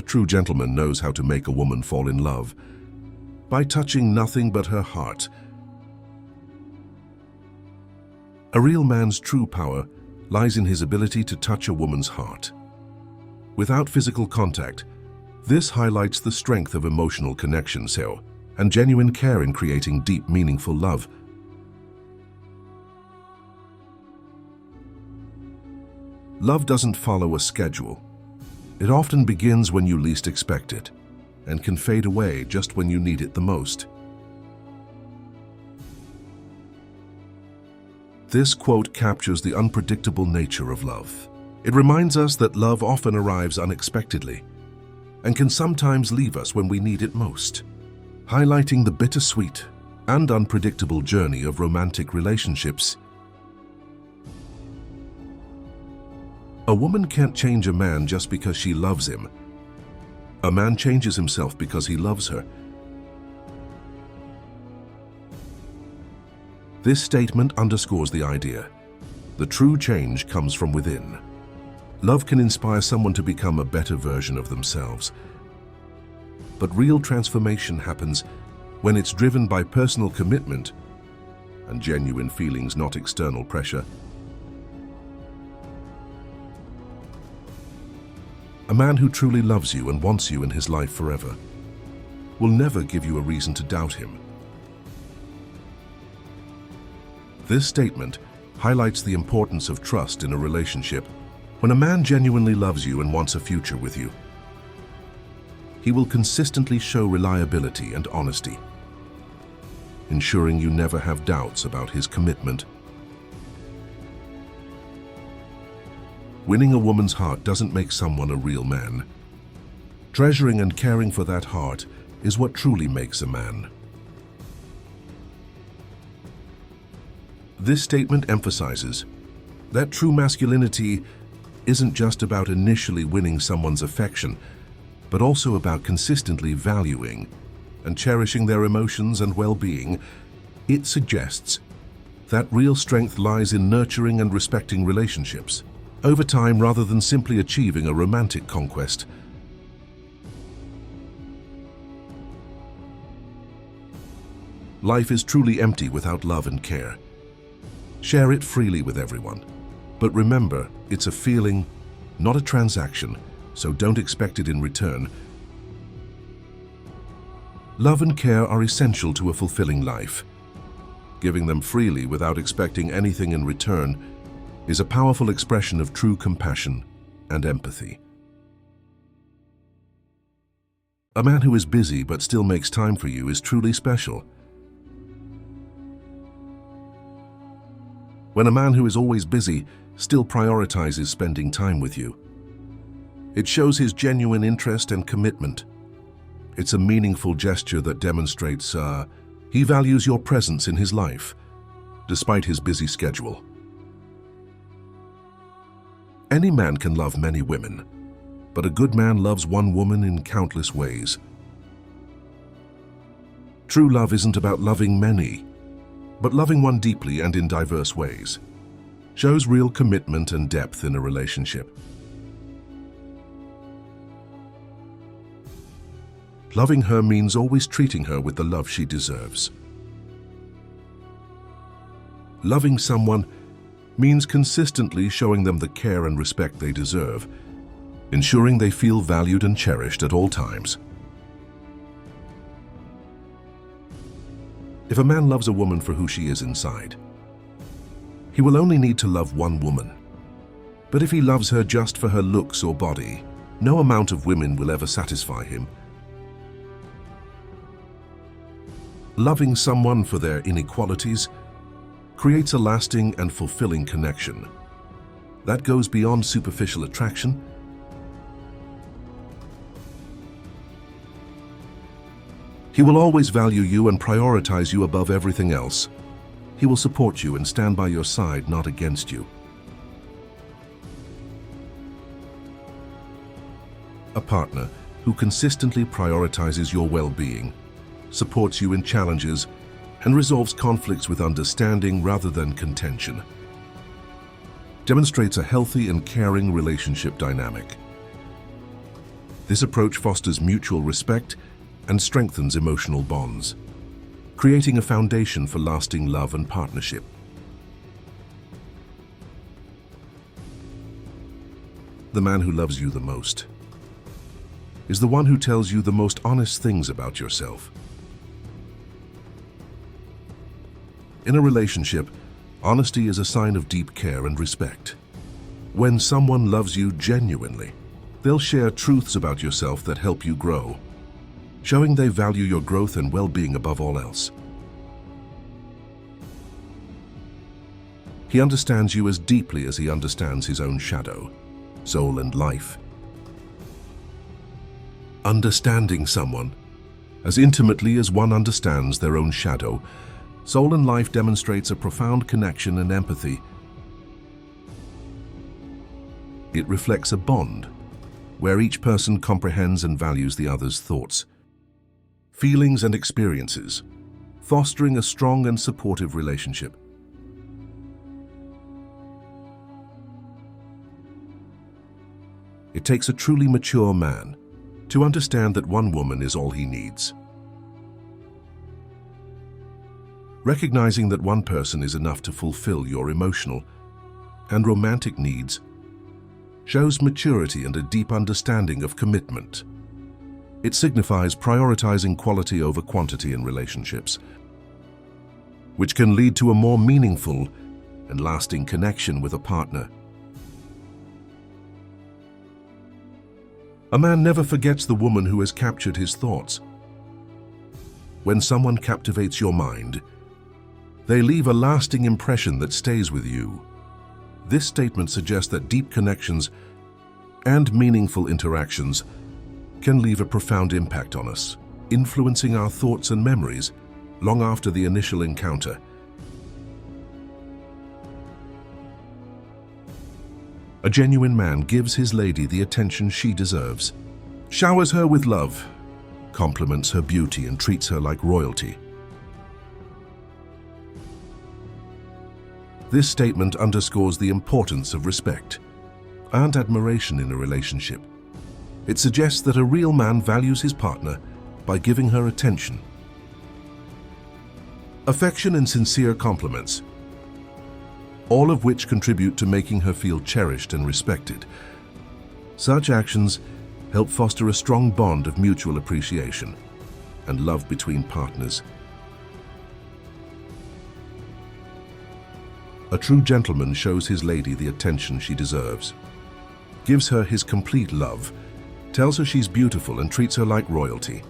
A true gentleman knows how to make a woman fall in love by touching nothing but her heart. A real man's true power lies in his ability to touch a woman's heart. Without physical contact, this highlights the strength of emotional connection and genuine care in creating deep, meaningful love. Love doesn't follow a schedule. It often begins when you least expect it and can fade away just when you need it the most. This quote captures the unpredictable nature of love. It reminds us that love often arrives unexpectedly and can sometimes leave us when we need it most, highlighting the bittersweet and unpredictable journey of romantic relationships. A woman can't change a man just because she loves him. A man changes himself because he loves her. This statement underscores the idea: the true change comes from within. Love can inspire someone to become a better version of themselves. But real transformation happens when it's driven by personal commitment and genuine feelings, not external pressure. A man who truly loves you and wants you in his life forever will never give you a reason to doubt him. This statement highlights the importance of trust in a relationship. When a man genuinely loves you and wants a future with you, he will consistently show reliability and honesty, ensuring you never have doubts about his commitment. Winning a woman's heart doesn't make someone a real man. Treasuring and caring for that heart is what truly makes a man. This statement emphasizes that true masculinity isn't just about initially winning someone's affection, but also about consistently valuing and cherishing their emotions and well-being. It suggests that real strength lies in nurturing and respecting relationships over time rather than simply achieving a romantic conquest. Life is truly empty without love and care. Share it freely with everyone. But remember, it's a feeling, not a transaction, so don't expect it in return. Love and care are essential to a fulfilling life. Giving them freely without expecting anything in return is a powerful expression of true compassion and empathy. A man who is busy but still makes time for you is truly special. When a man who is always busy still prioritizes spending time with you, it shows his genuine interest and commitment. It's a meaningful gesture that demonstrates he values your presence in his life, despite his busy schedule. Any man can love many women, but a good man loves one woman in countless ways. True love isn't about loving many, but loving one deeply and in diverse ways. Shows real commitment and depth in a relationship. Loving her means always treating her with the love she deserves. Loving someone means consistently showing them the care and respect they deserve, ensuring they feel valued and cherished at all times. If a man loves a woman for who she is inside, he will only need to love one woman. But if he loves her just for her looks or body, no amount of women will ever satisfy him. Loving someone for their inequalities creates a lasting and fulfilling connection that goes beyond superficial attraction. He will always value you and prioritize you above everything else. He will support you and stand by your side, not against you. A partner who consistently prioritizes your well-being, supports you in challenges, and resolves conflicts with understanding rather than contention, demonstrates a healthy and caring relationship dynamic. This approach fosters mutual respect and strengthens emotional bonds, creating a foundation for lasting love and partnership. The man who loves you the most is the one who tells you the most honest things about yourself. In a relationship, honesty is a sign of deep care and respect. When someone loves you genuinely, they'll share truths about yourself that help you grow, showing they value your growth and well-being above all else. He understands you as deeply as he understands his own shadow, soul, and life. Understanding someone as intimately as one understands their own shadow, soul, and life demonstrates a profound connection and empathy. It reflects a bond where each person comprehends and values the other's thoughts, feelings, and experiences, fostering a strong and supportive relationship. It takes a truly mature man to understand that one woman is all he needs. Recognizing that one person is enough to fulfill your emotional and romantic needs shows maturity and a deep understanding of commitment. It signifies prioritizing quality over quantity in relationships, which can lead to a more meaningful and lasting connection with a partner. A man never forgets the woman who has captured his thoughts. When someone captivates your mind, they leave a lasting impression that stays with you. This statement suggests that deep connections and meaningful interactions can leave a profound impact on us, influencing our thoughts and memories long after the initial encounter. A genuine man gives his lady the attention she deserves, showers her with love, compliments her beauty, and treats her like royalty. This statement underscores the importance of respect and admiration in a relationship. It suggests that a real man values his partner by giving her attention, affection, and sincere compliments, all of which contribute to making her feel cherished and respected. Such actions help foster a strong bond of mutual appreciation and love between partners. A true gentleman shows his lady the attention she deserves, gives her his complete love, tells her she's beautiful, and treats her like royalty.